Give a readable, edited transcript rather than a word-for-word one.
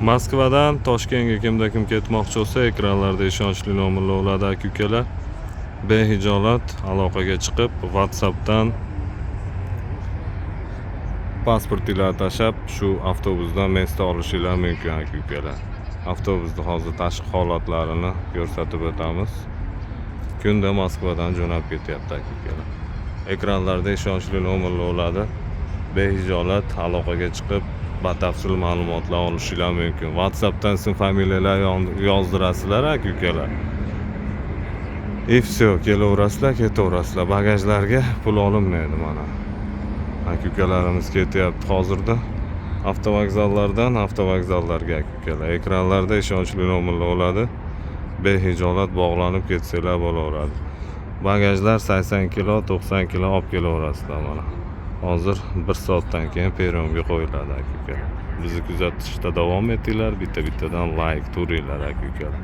Moskvadan Toshkentga kimda kim ketmoqchi bo'lsa, ekranlarda ishonchli nomerlar bo'ladi aka-ukalar. Behijolat aloqaga chiqib, WhatsAppdan pasportinglarni tashlab, shu avtobusdan mesta olishinglar mumkin aka-ukalar. Avtobusda hozir tashqi holatlarini ko'rsatib o'tamiz. Kunda Moskvadan jo'nab ketyapti aka-ukalar. Ekranlarda ishonchli nomerlar bo'ladi. Behijolat aloqaga chiqib, batafsil ma'lumotlar olishinglar mumkin. WhatsAppdan ism familiyalar yozdirasizlar aka-ukalar. Все, kelaverasizlar, ketaverasizlar. Bagajlarga pul olinmaydi mana. Aka-ukalarimiz ketyapti hozirda. Avtovokzallardan avtovokzallarga aka-ukalar. Ekranlarda ishonchli nomerlar bo'ladi. Behijolat bog'lanib ketsanglar bo'laveradi. Bagajlar 80 kilo, 90 kilo olib kelaverasizlar mana. Hozir 1 soatdan keyin peronga qo'yiladi aka-ukalar. Bizni kuzatishda davom etinglar. Bitta-bittadan like turinglar aka-ukalar.